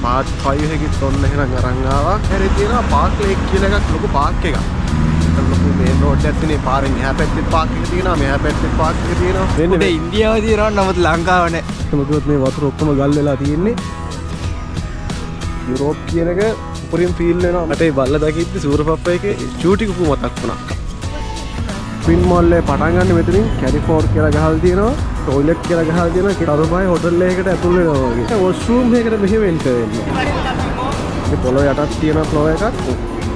Part 5 එකකින් ඔන්න එහෙනම් අරන් ආවා. හැරේ තියෙනවා පාර්ක් ලේක් කියලා එකක් ලොකු පාර්ක් එකක්. ලොකු මේ රෝඩ් එකක් තියෙන පාරෙන් එහා පැත්තේ පාර්ක් එක තියෙනවා මෙහා පැත්තේ පාර්ක් එක තියෙනවා. මෙන්න ඉන්දියාවේ තියෙනවා නමුත් ලංකාව නැහැ. මොකද මේ වතුර ඔක්කොම ගල් වෙලා තියෙන්නේ. යුරෝප් කියන එක උපරිම ෆීල් වෙනවා. මට ඒ බල්ල දකිද්දි සූරපප්ප එකේ චූටි කුකු මතක් වුණා. ෆින් මෝල් එකේ පටන් ගන්න මෙතනින් කැරිෆෝර් කියලා ගහලා තියෙනවා. ටොයිලට් කියලා ගහලා තියෙනවා. කරුබායි හොටල් එකකට ඇතුල් වෙනවා වගේ. වොෂ්රූම් එකකට මෙහෙම එන්ටර් වෙන්න. මේ පොළොව යටත් තියෙන ෆ්ලෝ එකක්.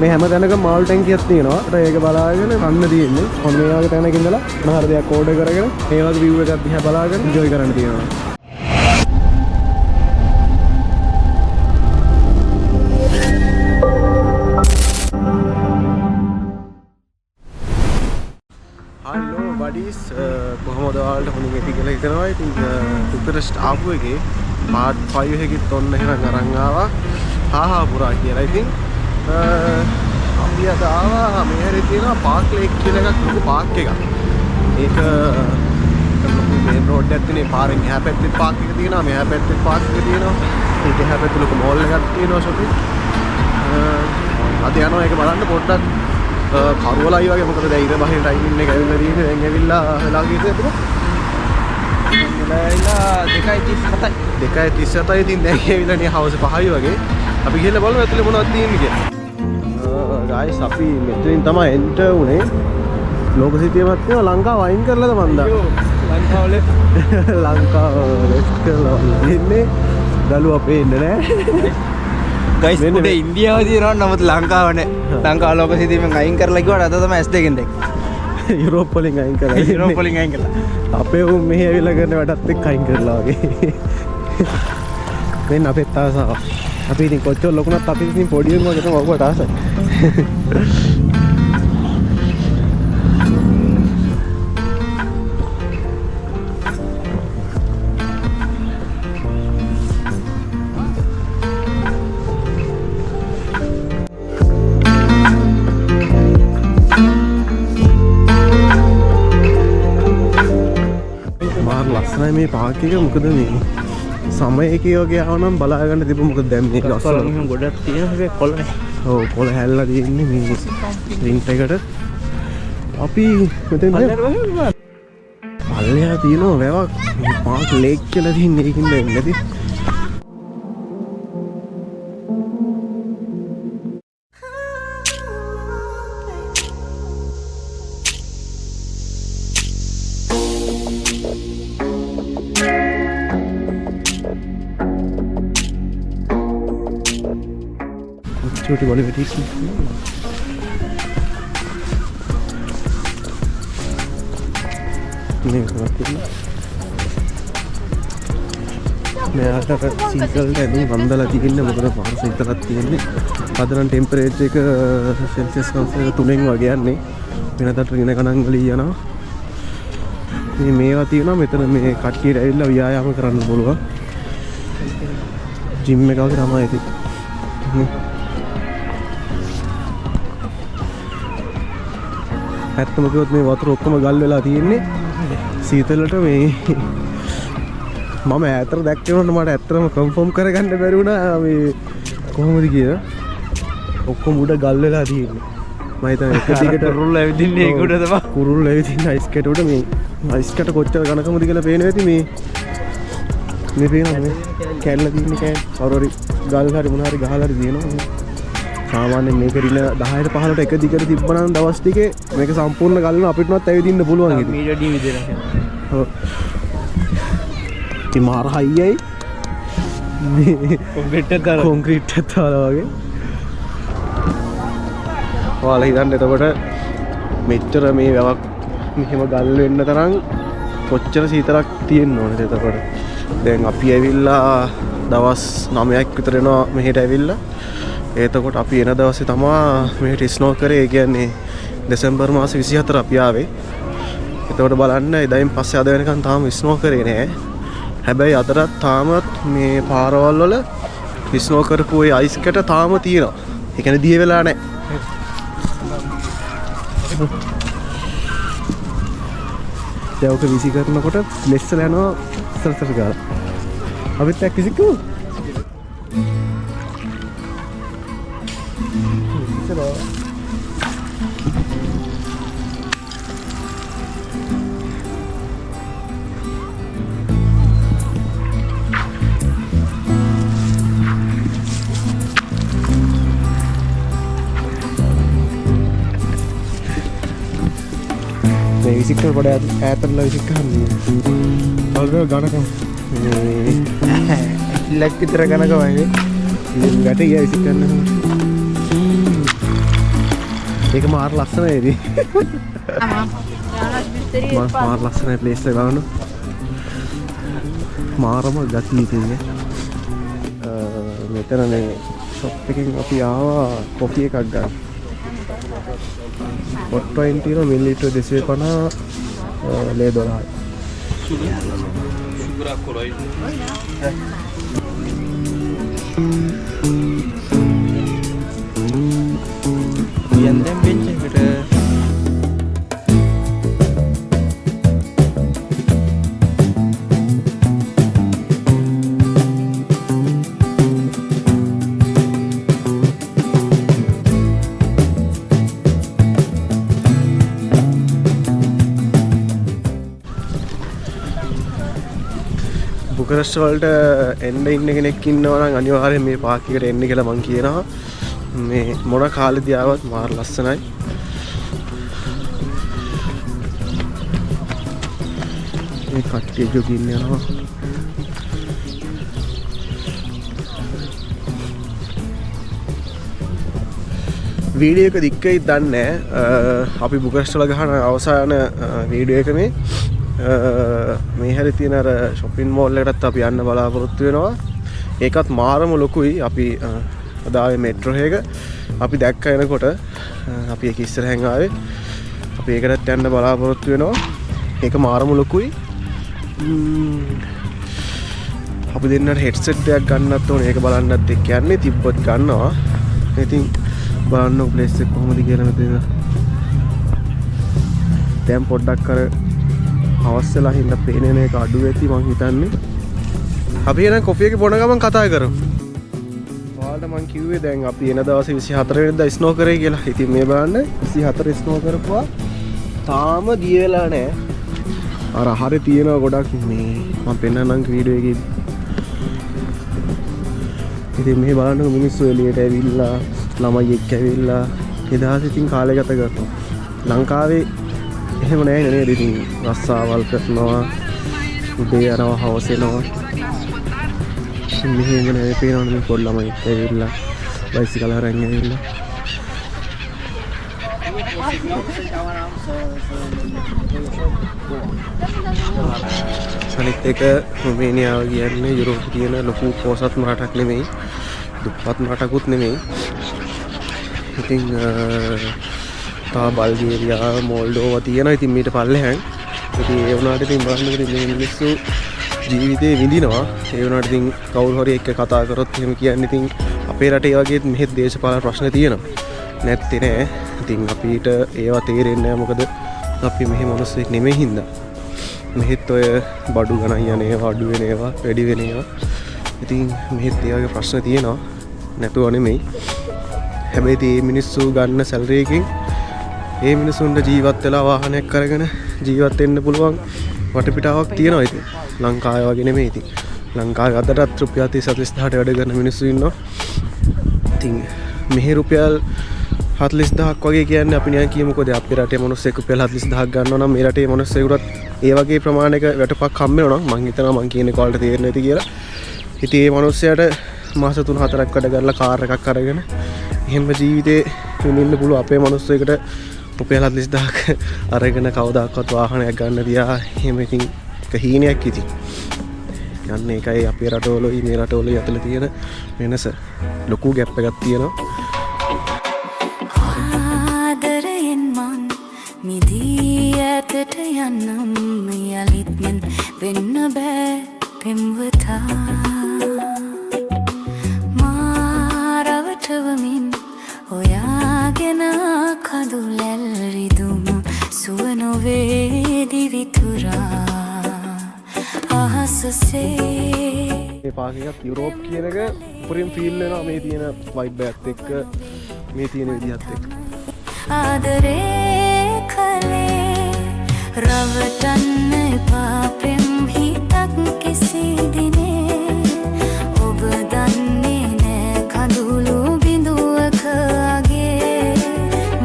මේ හැම තැනකම මාල් ටැංකියක් තියෙනවා. ඒක බලාගෙන කන්න තියෙන්නේ. කොහොම මේ වගේ තැනක ඉඳලා මොන හරි දෙයක් ඕඩර් කරගෙන මේ වගේ view එකක් දිහා බලාගෙන enjoy කරන්න තියෙනවා. Hello buddies, කොහොමද ඔයාලට හොඳින් ඇති කියලා හිතනවා. ඉතින් බුකරෙස්ට් ආපු එකේ පාර්ට් 5 එකකින් ඔන්න එහෙනම් අරන් ආවා. හාහා පුරා කියලා. ඉතින් අපි අද ආවා මේ හැරේ තියෙනවා පාර්ක් ලේක් කියලා එකක් ලොකු පාර්ක් එකක්. ඒක ලොකු මේන් රෝඩ් එකක් තියෙන පාරෙන් එහා පැත්තේ පාර්ක් එක තියෙනවා මෙහා පැත්තේ පාර්ක් එක තියෙනවා. ඒක එහා පැත්තේ ලොකු මෝල් එකක් තියෙනවා shopping. අද යනවා ඒක බලන්න පොඩ්ඩක් කරවලයි වගේ මොකද දැන් ඉර බහින ටයිමින් එක ඇවිල්ලා තියෙන්නේ. දැන් ඇවිල්ලා වෙලා ගියද එතකොට? වෙලායිලා 2:37. 2:37 ඉතින් දැන් ඇවිල්ලා නේ හවස 5යි වගේ. අපි ගිහලා බලමු ඇතුලේ මොනවද තියෙන්නේ කියලා. guys අපි මෙතනින් තමයි එන්ටර් උනේ. ලෝකසිතියමත් තියෙනවා ලංකාව වයින් කරලාද මන්දා. ලංකාව ලෙස් කරලා ඉන්නේ. දලුවා පේන්නේ නැහැ. ගයිස් උඩ ඉන්දියාවේ තියෙනවා නමුත් ලංකාව නැහැ. ලංකාව ලෝකසිතියමෙන් අයින් කරලා කිව්වට අද තමයි S2 එකෙන් දැක්කේ. යුරෝප් වලින් අයින් කරලා. යුරෝප් වලින් අයින් කළා. අපේ උන් මෙහෙ ඇවිල්ලා කරන වැඩත් එක්ක අයින් කරලා වගේ. මෙන්න අපේ තාසාව. අපි ඉතින් කොච්චර ලොකුනත් අපි ඉතින් පොඩි උන් වගේ තමයි ඔක්කොට ආසයි. මාර ලස්සනයි මේ පාර්ක් එක. මොකද මේ සමයකේ වගේ ආවනම් බලා ගන්න තිබු. මොකද දැන් මේ ලස්සන ගොඩක් තියෙන හැබැයි කොළ නැහැ. ඔව් කොළ හැල්ලා තියෙන්නේ මේ රින්ග් එකට. අපි මෙතන පල්ලෙහා තියෙනවා වැවක්. මේ පාර්ක් ලේක් කියලා තියෙන්නේ ඒකින්ද නැති. छोटी वाली बेटी नहीं मैं आता सीजल नहीं वंदला तीन मतलब पार सीजल तीन अदर टेम्परेचर एक सेल्सियस तुनेंग वगैरह नहीं मेरा तो ट्रेन कनांगली है ना ये मेवा तीन मेतन में काटी रही व्यायाम करना बोलूँगा जिम में का हमारे थी ඇත්තම කිව්වොත් මේ වතුර ඔක්කොම ගල් වෙලා තියෙන්නේ. සීතලට මේ මම ඈතට දැක්කේ වුණා මට ඇත්තටම කන්ෆර්ම් කරගන්න බැරි වුණා මේ කොහොමද කියලා. ඔක්කොම උඩ ගල් වෙලා තියෙන්නේ. මම හිතන්නේ එක දිගට කුරුල්ල ඇවිදින්නේ ඒක උඩ තමයි. කුරුල්ල ඇවිදින්න අයිස් කැට උඩ මේ අයිස් කැට කොච්චර ඝනකමද කියලා පේනවා ඇති මේ පේනවා මේ කැල්ල තියෙන්නේ කෑ හරි ගල් හරි මොන හරි ගහලා හරි දිනනවා. සාමාන්‍යයෙන් මේක රිල 10ට 15ට එක දිගට තිබ්බනම් දවස් ටිකේ මේක සම්පූර්ණ ගල්න අපිටවත් ඇවිදින්න පුළුවන් ඉතින්. මීඩියම් විදියට. ඔව්. ඉතින් මාර හයියයි. කොන්ක්‍රීට් එකක් දාලා වගේ. ඔයාලා හිතන්න එතකොට මෙච්චර මේ වැවක් මෙහෙම ගල් වෙන්න තරම් කොච්චර සීතලක් තියෙන්න ඕනද එතකොට. දැන් අපි ඇවිල්ලා දවස් 9ක් විතර එනවා මෙහෙට ඇවිල්ලා. එතකොට අපි එන දවසේ තමයි මෙහෙට ස්නෝ කරේ. ඒ කියන්නේ දෙසැම්බර් මාසේ 24 අපි ආවේ. එතකොට බලන්න එදායින් පස්සේ අද වෙනකන් තාම ස්නෝ කරේ නෑ. හැබැයි අදටත් තාමත් මේ පාරවල් වල ස්නෝ කරපු ඒ අයිස් කැට තාම තියෙනවා. ඒ කියන්නේ දිය වෙලා නෑ. දැන් ඔක විසි කරනකොට ලෙස්සල යනවා සරසර ගාලා. අපිත් එක්ක විසිකමු. බව. විසිකල් පොඩ ඈතටලා විසිකන්නේ. වලර ගණකම්. ලක් විතර ගණකමයි. ඉතින් ගැට ගියා විසිකන්න. ඒක මාර ලස්සනයි. මාර ලස්සනයි ප්ලේස් එක බලන්න. මාරම ගතිය තියෙන්නේ. මෙතන මේ ෂොප් එකෙන් අපි ආවා කොෆි එකක් ගන්න. $20 මිලිලිටර් 250 ලේ $12. Yan dem bench eකට බුකරෙස්ට් වලට එන්න ඉන්න කෙනෙක් ඉන්නවා නම් අනිවාර්යෙන් මේ පාක් එකට එන්න කියලා මම කියනවා. මේ මොන කාලෙදී ආවත් මාර ලස්සනයි. මේ කට්ටිය ජොගින් යනවා. වීඩියෝ එක දික්කයි දන්නේ අපි බුකරෙස්ට් වල ගහන අවසාන වීඩියෝ එක මේ හැරි තියෙන අර shopping mall එකටත් අපි යන්න බලාපොරොත්තු වෙනවා. ඒකත් මාරම ලොකුයි. අපි අද ආවේ metro එක. අපි දැක්ක එනකොට අපි ඒක ඉස්සරහෙන් ආවේ. අපි ඒකටත් යන්න බලාපොරොත්තු වෙනවා. ඒක මාරම ලොකුයි. අපි දෙන්නට headset එකක් ගන්නත් ඕනේ. ඒක බලන්නත් එක්ක යන්නේ. තිබ්බත් ගන්නවා. ඉතින් බලන්න place එක කොහොමද කියලා මෙතන. දැන් පොඩ්ඩක් අර අවස්සලා හින්දා පේන එක අඩු වෙති මං හිතන්නේ. අපි එන කොෆි එක බොන ගමන් කතා කරමු. ඔයාලට මං කිව්වේ දැන් අපි එන දවසේ 24 වෙනිදා ස්නෝ කරේ කියලා. ඉතින් මේ බලන්න 24 ස්නෝ කරපුවා තාම දිය වෙලා නැහැ. අර හරිය තියෙනවා ගොඩක් මේ මම පෙන්නන්නම් වීඩියෝ එකේ. ඉතින් මේ බලන්න මිනිස්සු එළියට ඇවිල්ලා ළමයි එක්ක ඇවිල්ලා එදාස් ඉතින් කාලය ගත කරනවා. ලංකාවේ එහෙම නැහැ නේද? ඉතින් රස්සාවල් කරනවා, උදේ යනවා, හවස එනවා. මෙහෙම නේ පේනවනේ මේ පොඩි ළමයි ඇවිල්ලා බයිසිකල් අරන් ඇවිල්ලා. අනිත් එක රුමේනියාව කියන්නේ යුරෝපේ තියෙන ලොකු පොසත් රටක් නෙමෙයි, දුප්පත් රටකුත් නෙමෙයි. ඉතින් තා බල්ගේරියා, මොල්ඩෝවා තියෙනවා. ඉතින් මීට පල්ලෙහාන්. ඉතින් ඒ වුණාට ඉතින් බලන්න ඉතින් මේ මිනිස්සු ජීවිතේ විඳිනවා. ඒ වුණාට ඉතින් කවුරු හරි එක්ක කතා කරොත් එහෙම කියන්නේ ඉතින් අපේ රටේ වගේ මෙහෙත් දේශපාලන ප්‍රශ්න තියෙනවා. නැත්තේ නෑ. ඉතින් අපිට ඒවා තේරෙන්නේ නෑ. මොකද අපි මෙහෙ මිනිස්සෙක් නෙමෙයි හින්දා. මෙහෙත් ඔය බඩු ගණන් යන ඒවා, අඩු වෙන ඒවා, වැඩි වෙන ඒවා. ඉතින් මෙහෙත් ඒ වගේ ප්‍රශ්න තියෙනවා. නැතුව නෙමෙයි. හැබැයි මේ මිනිස්සු ගන්න සැලරි එකකින් ඒ මිනිසුන්ට ජීවත් වෙලා වාහනයක් අරගෙන ජීවත් වෙන්න පුළුවන් වටපිටාවක් තියෙනවා. ඉතින් ලංකාවේ වගේ නෙමෙයි. ඉතින් ලංකාවේ අදටත් රුපියල් 30-40,000ට වැඩ කරන මිනිස්සු ඉන්නවා. ඉතින් මෙහි රුපියල් 40,000ක් වගේ කියන්නේ අපි නිකන් කියමුකෝ දැන් අපේ රටේ මිනිස්සෙක් රුපියල් 40,000ක් ගන්නවා නම් මේ රටේ මිනිස්සුන්ට ඒ වගේ ප්‍රමාණයක වැටපක් හම්බ වෙනවා නම් මං හිතනවා මං කියන කාලට තේරෙන්නේ නැති කියලා. ඉතින් මේ මිනිස්සයාට මාස 3-4ක් වැඩ කරලා කාර් එකක් අරගෙන එහෙම ජීවිතේ විඳින්න පුළුවන් අපේ මිනිස්සුෙකුට රුපියල් 40,000ක් අරගෙන කවදාකවත් වාහනයක් ගන්න තියා එහෙම ඉතින් එක හීනයක් ඉතින්. යන්න ඒකයි අපේ රටවලයි මේ රටවලයි අතර තියෙන වෙනස. ලොකු ગેප් එකක් තියෙනවා. ආදරයෙන් මන් මිදී ඇතට යන්නම් යලිත් මෙන් වෙන්න බෑ පෙම්වතා. මාරවටවමින් ඔයාගෙන කඳුලැල් රිදුමු සුව නොවේ දිවිතුරා අහසසේ. මේ පාක් එකත් යුරෝප් කියන එක උපරිම ෆීල් වෙනවා මේ තියෙන වයිබ් එකත් එක්ක. මේ තියෙන විදිහත් එක්ක. ආදරේ කලේ රවටන්න එපා පෙම් හිතක් කිසි දිනේ ඔබ දන්නේ නෑ කඳුළු බිඳුවක අගේ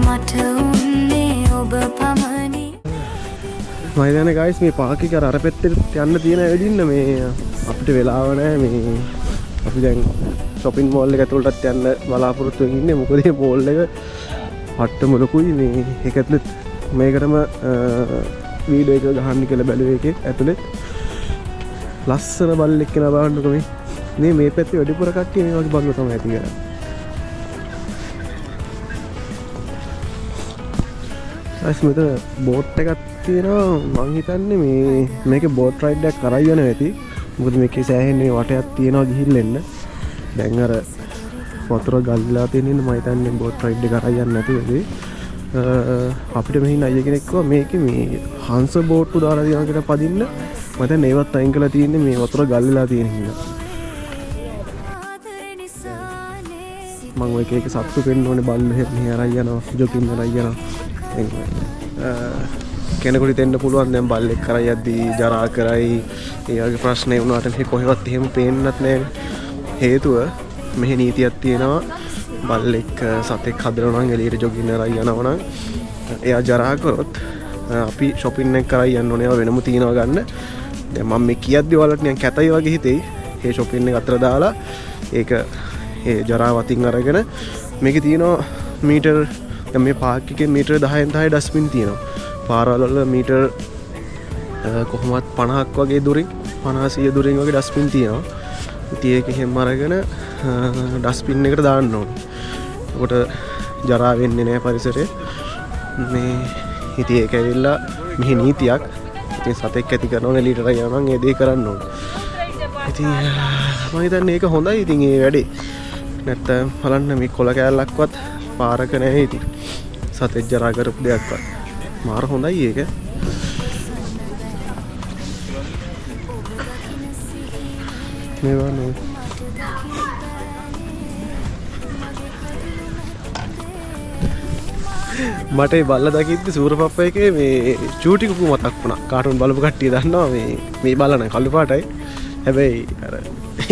මට උන්නේ ඔබ පමණි. මම හිතන්නේ guys මේ පාක් එක අර පැත්තට යන්න තියෙන වෙදින්න මේ අපිට වෙලාව නැහැ මේ අපි දැන් shopping mall එක ඇතුළටත් යන්න බලාපොරොත්තු වෙමින් ඉන්නේ. මොකද මේ mall එක පට්ටම ලොකුයි මේ ඒක ඇතුළේ මේකටම වීඩියෝ එක ගහන්න කියලා බැලුවේ එකේ ඇතුළේ ලස්සන බල්ලෙක් කෙනා බලන්නකො මේ පැත්තේ වැඩිපුර කට්ටිය මේ වගේ බල්ලෝ තමයි ඇති කරන්නේ. guys මෙතන බෝට් එකක් තියෙනවා. මං හිතන්නේ මේකේ බෝට් රයිඩ් එකක් කරයි යනවා ඇති. මොකද මේකේ සෑහෙන වටයක් තියෙනවා ගිහිල්ලා එන්න. දැන් අර වතුර ගල්ලා තියෙන ඉන්න මම හිතන්නේ බෝට් රයිඩ් එක කරයි යන්න නැති වෙයි. අපිට මෙහින් අයිය කෙනෙක් කිව්වා මේකේ මේ හංස බෝට්ටු දාලා තියෙනවා කියලා පදින්න. මම දැන් ඒවත් අයින් කරලා තියෙන්නේ මේ වතුර ගල්ලා තියෙන හින්දා. මම ඔය එක සත්තු පෙන්න ඕනේ බල්ලෝ මෙහෙ අරයි යනවා ජොකින් අරයි යනවා. කෙනෙකුට දෙන්න පුළුවන් දැන් බල්ලෙක් කරයි යද්දී ජරා කරයි ඒ වගේ ප්‍රශ්න වුණාට මේ කොහෙවත් එහෙම පේන්නත් නැහැ. හේතුව මෙහි නීතියක් තියෙනවා බල්ලෙක් සතෙක් හදනවා නම් එළියට ජොගින් කරලා යනවා නම් එයා ජරා කරොත් අපි shopping එක කරලා යන්න ඕනේ. ඒවා වෙනම තියනවා ගන්න. දැන් මම මේ කියද්දි ඔයාලට නිකන් කැතයි වගේ හිතෙයි. මේ shopping එක අතර දාලා ඒක ඒ ජරා වතින් අරගෙන මේකේ තියෙනවා මීටර් දැන් මේ පාක් එකේ මීටර් 10න් 10 ඩස්බින් තියෙනවා. පාරවල වල මීටර් කොහොමවත් 50ක් වගේ දුරින් 50 දුරින් වගේ ඩස්බින් තියෙනවා. ඉතින් ඒක හැම අරගෙන ඩස්බින් එකට දාන්න ඕනේ. ඒකට ජරා වෙන්නේ නැහැ පරිසරය. මේ ඉතින් ඒක ඇවිල්ලා මෙහි නීතියක්. ඉතින් සතෙක් ඇති කරනවා එළියට යනවා නම් ඒ දේ කරන්න ඕනේ. ඉතින් මම හිතන්නේ ඒක හොඳයි. ඉතින් ඒ වැඩේ. නැත්තම් බලන්න මේ කොළ කෑල්ලක්වත් පාරක නැහැ ඉතින්. සතෙක් ජරා කරපු දෙයක්වත්. මාර හොඳයි ඒක. මේවා නේ මට ඒ බල්ලා දකිද්දි සූරපප්පා එකේ මේ චූටි කුකු මතක් වුණා. කාටුන් බලපු කට්ටිය දන්නවා මේ බල්ලා නෑ කළු පාටයි. හැබැයි අර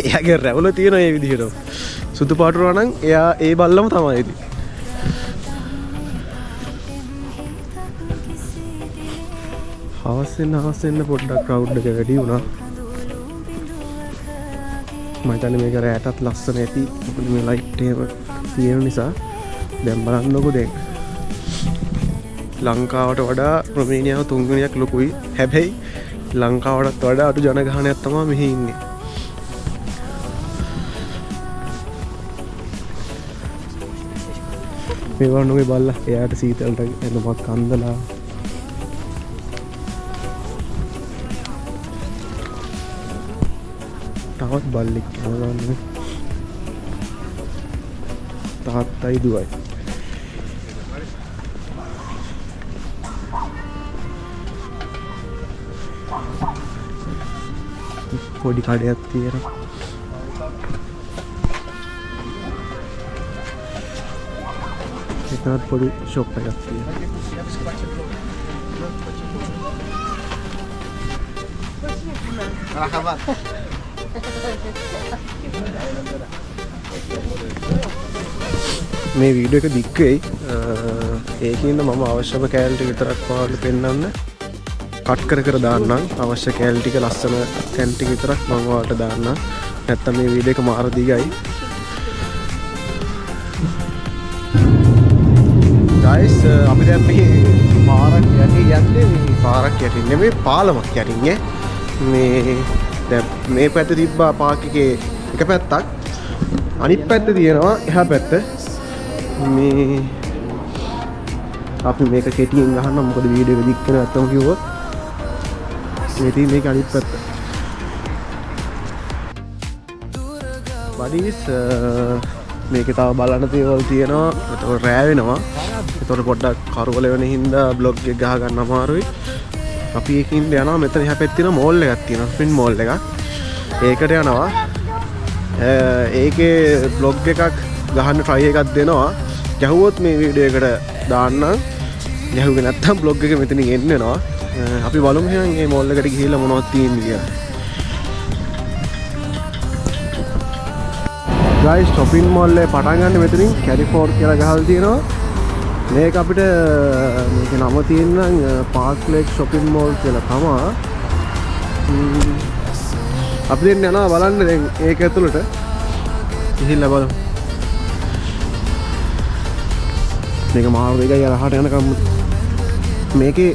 එයාගේ රැවුල තියෙන ඒ විදිහට. සුදු පාට වුණා නම් එයා ඒ බල්ලම තමයි ඉතින්. හවස් වෙන්න පොඩ්ඩක් ක්‍රවුඩ් එක වැඩි වුණා. මම හිතන්නේ මේක රැටත් ලස්සන ඇති. මොකද මේ ලයිට් එක තියෙන නිසා. දැන් බලන්නකෝ දැන් ලංකාවට වඩා රොමේනියාව 3 වෙනියක් ලොකුයි. හැබැයි ලංකාවටත් වඩා අඩු ජනගහනයක් තමයි මෙහි ඉන්නේ. මේ වගේ බල්ලා එයාට සීතලට එනමක් අන්දලා තවත් බල්ලෙක් යනවා. තාත්තයි දුවයි. පොඩි කඩයක් තියෙනවා. ඒකත් පොඩි ෂොප් එකක් තියෙනවා. මේ වීඩියෝ එක දික් වෙයි. ඒකින්ද මම අවශ්‍යම කෑලි ටික විතරක් ඔයාලට පෙන්නන්න කට් කර දාන්නම්. අවශ්‍ය කෑලි ටික ලස්සන කැන් ටික විතරක් මම ඔයාලට දාන්නම්. නැත්තම් මේ වීඩියෝ එක මාර දිගයි. guys අපි දැන් මේ පාරක් යන්නේ පාරක් යටින් නෙමෙයි පාලමක් යටින් මේ දැන් මේ පැත්තේ තිබ්බා පාක් එකේ එක පැත්තක් අනිත් පැත්තේ තියෙනවා එහා පැත්ත. මේ අපි මේක කෙටියෙන් ගහන්න මොකද වීඩියෝ එක දික් වෙන නැත්තම් කිව්වොත් මේ තියෙන මේක අනිත් පැත්ත. බඩීස් මේකේ තව බලන්න දේවල් තියෙනවා. ඒතකොට රෑ වෙනවා. ඒතකොට පොඩ්ඩක් කරවල වෙන හින්දා බ්ලොග් එක ගහ ගන්න අමාරුයි. අපි ඒකින් යනවා මෙතන එහා පැත්තේ තියෙන මෝල් එකක් තියෙනවා. ස්ප්‍රින් මෝල් එකක්. ඒකට යනවා. ඒකේ බ්ලොග් එකක් ගහන්න try එකක් දෙනවා. ගැහුවොත් මේ වීඩියෝ එකට දාන්න. ගැහුවේ නැත්තම් බ්ලොග් එක මෙතනින් එන්නවා. අපි බලමු එහෙනම් මේ මෝල් එකට ගිහිල්ලා මොනවද තියෙන්නේ කියලා. ගයිස් shopping mall එකේ පටන් ගන්න මෙතනින් කැරිෆෝර් කියලා ගහලා තියෙනවා. මේක අපිට මේක නම තියෙනවා පාර්ක් ලේක් shopping mall කියලා තමයි. අපි දැන් යනවා බලන්න දැන් ඒක ඇතුළට ගිහිල්ලා බලමු. මේක මාරු දෙකයි අරහට යනකම් මේකේ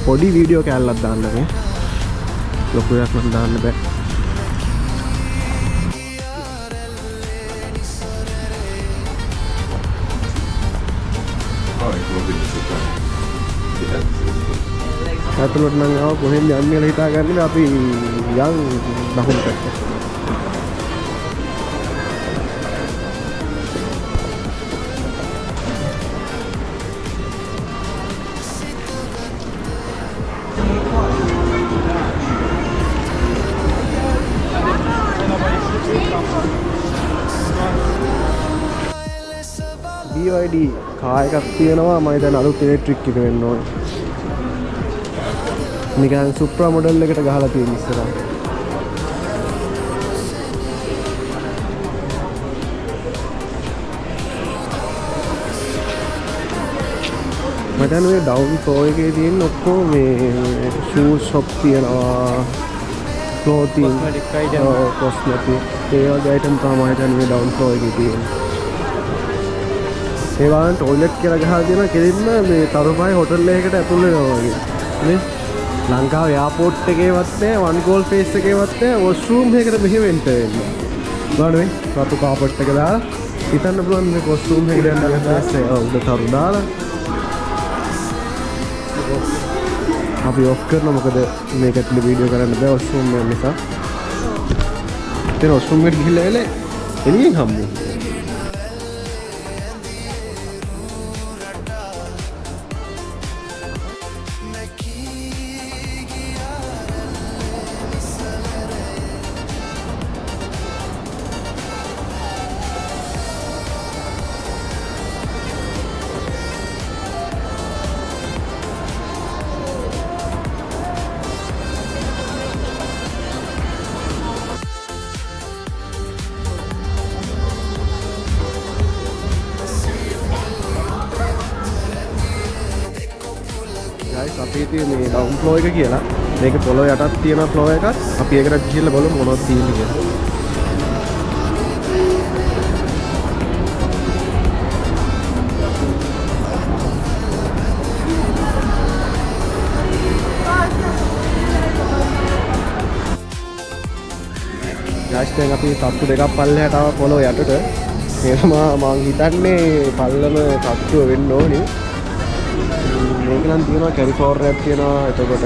පොඩි වීඩියෝ කැල්ලක් දාන්න මේ ලොකු එකක් නම් දාන්න බෑ. ඇතුළට නම් ආව කොහෙන්ද යන්නේ කියලා හිතාගන්නේ අපි යන් දකුණට. BYD කාර් එකක් තියෙනවා මම දැන් අලුත් ඉලෙක්ට්‍රික් එක වෙන්න ඕනේ. නිකන් සුප්‍රා මොඩල් එකට ගහලා තියෙන ඉස්සරහ. මම දැන් මේ ඩවුන් ෆ්ලෝර් එකේ තියෙන ඔක්කොම මේ ෂූස් ෂොප් තියෙනවා. ක්ලෝතින් කොස්මෙටික් ඒ වගේ අයිටම් තමයි දැන් මේ ඩවුන් ෆ්ලෝර් එකේ තියෙන්නේ. ඒ වගේම ටොයිලට් කියලා ගහලා තියෙනවා කෙලින්ම මේ තරුපයි හොටල් එකකට ඇතුල් වෙනවා වගේ. නේ? ලංකාවේ එයාපෝට් එකේවත් නැහැ, වන් ගෝල් ෆේස් එකේවත් නැහැ, වොෂ්රූම් එකකට මෙහෙම එන්න වෙන්නේ. බලන්න මේ රතු කාපට් එක දාලා හිතන්න පුළුවන් මේ වොෂ්රූම් එකට යන්න පස්සේ උඩ තරු දාලා අපි ඔෆ් කරනවා මොකද මේක ඇතුලේ වීඩියෝ කරන්න බෑ වොෂ්රූම් එක නිසා. ඉතින් වොෂ්රූම් එකට ගිහිල්ලා එළියෙන් හම්බුනේ. අපි තියෙන මේ ඩවුන් ෆ්ලෝ එක කියලා මේක පොළොව යටත් තියෙන ෆ්ලෝ එකක් අපි ඒකට ගිහිල්ලා බලමු මොනවද තියෙන්නේ කියලා. දැන් අපි තත්තු දෙකක් පල්ලෙහාට ආව පොළොව යටට. මේක මම හිතන්නේ පල්ලම තත්තුව වෙන්න ඕනේ. මේක නම් තියෙනවා කැලිෆෝර්නියාක් තියෙනවා. එතකොට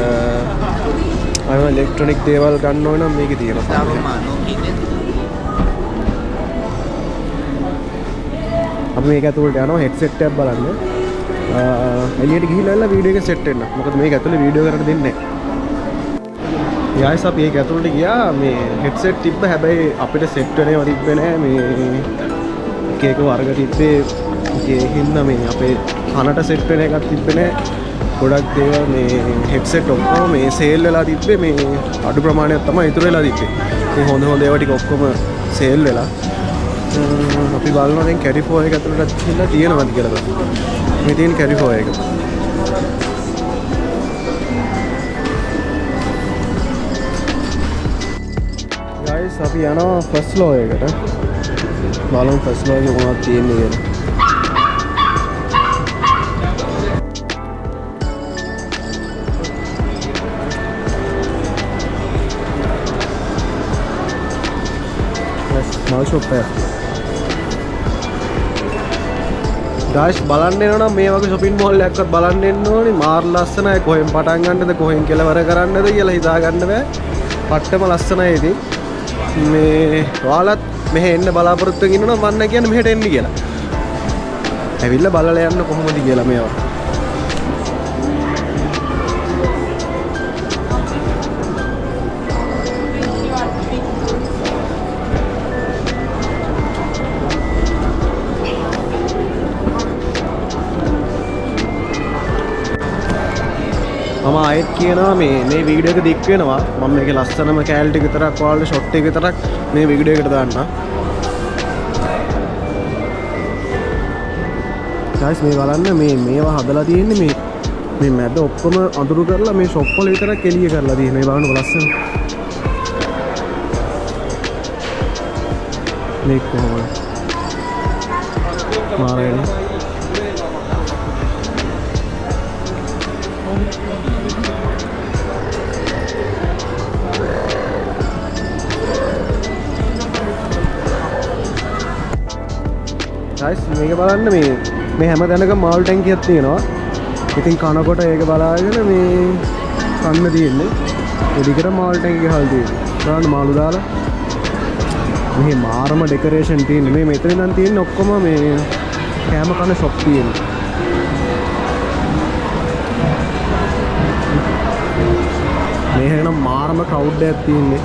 අර ඉලෙක්ට්‍රොනික දේවල් ගන්න ඕන නම් මේකේ තියෙනවා. අපි මේක ඇතුළට යනවා හෙඩ්සෙට් එකක් බලන්න. එළියට ගිහිල්ලා වීඩියෝ එක සෙට් වෙන්න. මොකද මේක ඇතුළේ වීඩියෝ කරන්න දෙන්නේ නැහැ. යාස් අපි ඒක ඇතුළට ගියා මේ හෙඩ්සෙට් තිබ්බ හැබැයි අපිට සෙට් වෙනේව තිබ්බේ නැහැ. මේ එක එක වර්ග තිබ්බේ ඒ හින්දා මේ අපේ කනට සෙට් වෙන එකක් තිබ්බේ නැහැ. ගොඩක් දේවල් මේ හෙඩ්සෙට් ඔක්කොම මේ සේල් වෙලා තිබ්බේ මේ අඩු ප්‍රමාණයක් තමයි ඉතුරු වෙලා තිබ්බේ. මේ හොඳ හොඳ ඒවා ටික ඔක්කොම සේල් වෙලා. අපි බලනවා දැන් කැරිෆෝ එක ඇතුළට ගිහිල්ලා තියෙනවද කියලා බලන්න. මේ තියෙන කැරිෆෝ එක. guys අපි යනවා ෆස්ට් ෆ්ලෝර් එකට. බලමු ෆස්ට් ෆ්ලෝර් එකේ මොනවද තියෙන්නේ කියලා. මල් ෂොප් එක. ගායිස් බලන්න එනවා නම් මේ වගේ shopping mall එකක්වත් බලන්න එන්න ඕනේ. මාර ලස්සනයි. කොහෙන් පටන් ගන්නද කොහෙන් කෙලවර කරන්නද කියලා හිතා ගන්න බෑ. පට්ටම ලස්සනයි ඉතින්. මේ ඔයාලත් මෙහෙ එන්න බලාපොරොත්තු වෙගෙන ඉන්නවා මම කියන්නේ මෙහෙට එන්න කියලා. ඇවිල්ලා බලලා යන්න කොහොමද කියලා මේවා. මම ආයෙත් කියනවා මේ වීඩියෝ එක දික් වෙනවා මම මේක ලස්සනම කැල් ටික විතරක් ඔයාලට ෂොට් එක විතරක් මේ වීඩියෝ එකට දාන්න guys මේ බලන්න මේවා හදලා තියෙන්නේ මේ මැද ඔක්කොම අඳුරු කරලා මේ ෂොප් වල විතරක් එළිය කරලා තියෙන මේ බලන්න ලස්සන මේ කොහොමද මාරේනේ guys මේක බලන්න මේ හැම තැනකම මාළු ටැංකියක් තියෙනවා. ඉතින් කනකොට ඒක බලාගෙන මේ කන්න තියෙන්නේ. ඒ දිගට මාළු ටැංකිය ගහලා තියෙනවා. බලන්න මාළු දාලා. මේ මාරම ඩෙකොරේෂන් තියෙන්නේ. මේ මෙතන ඉඳන් තියෙන්නේ ඔක්කොම මේ කෑම කන ෂොප් තියෙන්නේ. මේ හැනම් මාරම ක්‍රවුඩ් එකක් තියෙන්නේ.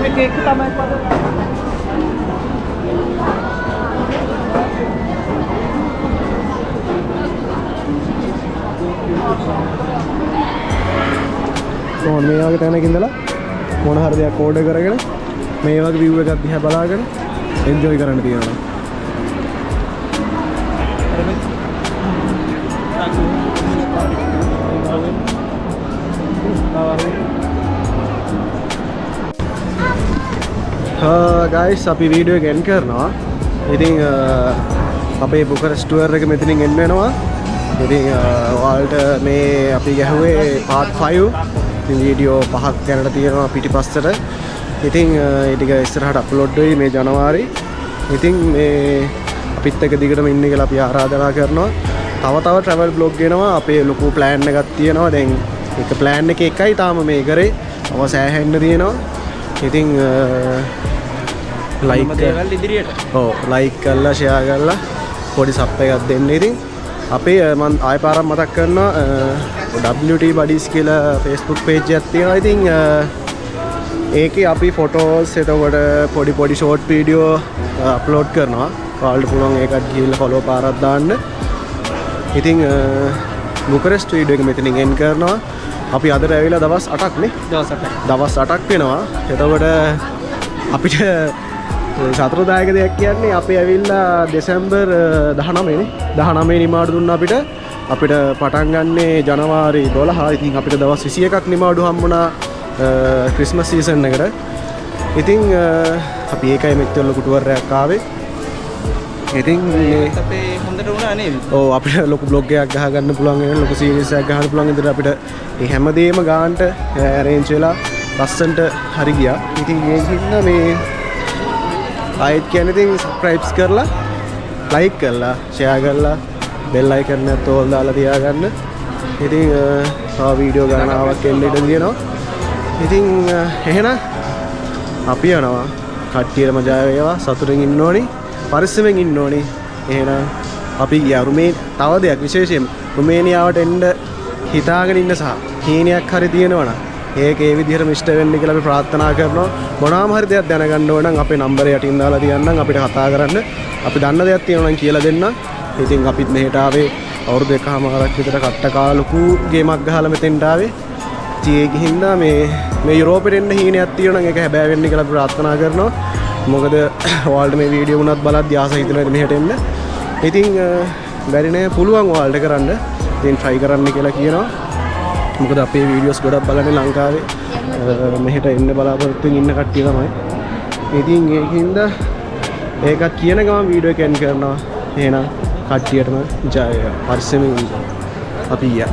මේක එක තමයි ඕන මේ වගේ තැනක ඉඳලා මොන හරි දෙයක් ඕඩර් කරගෙන මේ වගේ view එකක් දිහා බලාගෙන එන්ජොයි කරන්න තියෙනවා. guys අපි වීඩියෝ එක එන්ඩ් කරනවා. ඉතින් අපේ බුකරෙස්ට් ටුවර් එක මෙතනින් එන්ඩ් වෙනවා. ඉතින් ඔයාලට මේ අපි ගැහුවේ part 5 ඉතින් වීඩියෝ 5ක් යනට තියෙනවා පිටිපස්සට. ඉතින් ඒ ටික ඉස්සරහට අප්ලෝඩ් වෙයි මේ ජනවාරි. ඉතින් මේ අපිත් එක්ක දිගටම ඉන්න කියලා අපි ආරාධනා කරනවා. තව travel vlog එනවා. අපේ ලොකු plan එකක් තියෙනවා. දැන් එක plan එක එකයි තාම මේ කරේ. තව සෑහෙන්න තියෙනවා. ඉතින් like දේවල් ඉදිරියට like කරලා share කරලා පොඩි සබ් එකක් දෙන්න. ඉතින් අපේ මම ආයෙ පාරක් මතක් කරනවා WT Buddies කියලා Facebook page එකක් තියෙනවා. ඉතින් ඒකේ අපි photos එතකොට පොඩි short video upload කරනවා. ඔයාලට පුළුවන් ඒකත් ගිහිල්ලා follow පාරක් දාන්න. ඉතින් බුකරෙස්ට් වීඩියෝ එක මෙතනින් end කරනවා. අපි අදට ඇවිල්ලා දවස් 8ක් නේ. දවස් 8ක් වෙනවා. එතකොට අපිට සතුටුදායක දෙයක් කියන්නේ අපි ඇවිල්ලා දෙසැම්බර් 19 නේ 19 නිමාඩු දුන්නා අපිට පටන් ගන්නේ ජනවාරි 12. ඉතින් අපිට දවස් 21ක් නිමාඩු හම්බුණා ක්‍රිස්මස් සීසන් එකට. ඉතින් අපි ඒකයි මෙච්චර ලොකු ටුවර් එකක් ආවේ. ඉතින් අපේ හොඳට වුණා නේද? ඔව් අපිට ලොකු බ්ලොග් එකක් ගහ ගන්න පුළුවන් වෙන ලොකු සීරීස් එකක් ගහන්න පුළුවන් විදිහට අපිට මේ හැමදේම ගන්නට arrange වෙලා ලස්සන්ට හරි ගියා. ඉතින් ඒකින්ද මේ ආයෙත් කියන්නේ ඉතින් subscribe කරලා like කරලා share කරලා bell icon එකත් ඕල් දාලා තියාගන්න. ඉතින් තව වීඩියෝ ගණනාවක් එන්න ඉඩ තියෙනවා. ඉතින් එහෙනම් අපි යනවා. කට්ටියටම ජය වේවා. සතුටින් ඉන්න ඕනි. පරිස්සමෙන් ඉන්න ඕනි. එහෙනම් අපි ගියා තව දෙයක් විශේෂයෙන් රුමේනියාවට එන්න හිතාගෙන ඉන්න සහ හීනයක් හරි තියෙනවා නම් ඒක ඒ විදිහට මිස්ටර් වෙන්න කියලා අපි ප්‍රාර්ථනා කරනවා. මොනවාම හරි දෙයක් දැනගන්න ඕන නම් අපේ නම්බරේ යටින් දාලා තියන්නම් අපිට කතා කරන්න. අපි දන්න දෙයක් තියෙනවා නම් කියලා දෙන්න. ඉතින් අපිත් මෙහෙට ආවේ අවුරුදු 1කමාරක් විතර කට්ටකා ලොකු ගේමක් ගහලා මෙතෙන්ට ආවේ. ඉතින් ඒ ගිහින්දා මේ යුරෝපෙට එන්න හීනයක් තියෙනවා නම් ඒක හැබෑ වෙන්න කියලා අපි ප්‍රාර්ථනා කරනවා. මොකද ඔයාලට මේ වීඩියෝ උනත් බලද්දී ආස හිතෙනවා මෙහෙට එන්න. ඉතින් බැරි නෑ පුළුවන් ඔයාලට කරන්න. ඉතින් try කරන්න කියලා කියනවා. මොකද අපේ වීඩියෝස් ගොඩක් බලන්නේ ලංකාවේ මෙහෙට එන්න බලාපොරොත්තු ඉන්න කට්ටිය තමයි. ඉතින් ඒකින්ද ඒකත් කියන ගමන් වීඩියෝ එක එන්ඩ් කරනවා. එහෙනම් කට්ටියටම ජය වේවා. පරිස්සමෙන් ඉන්න. අපි ගියා.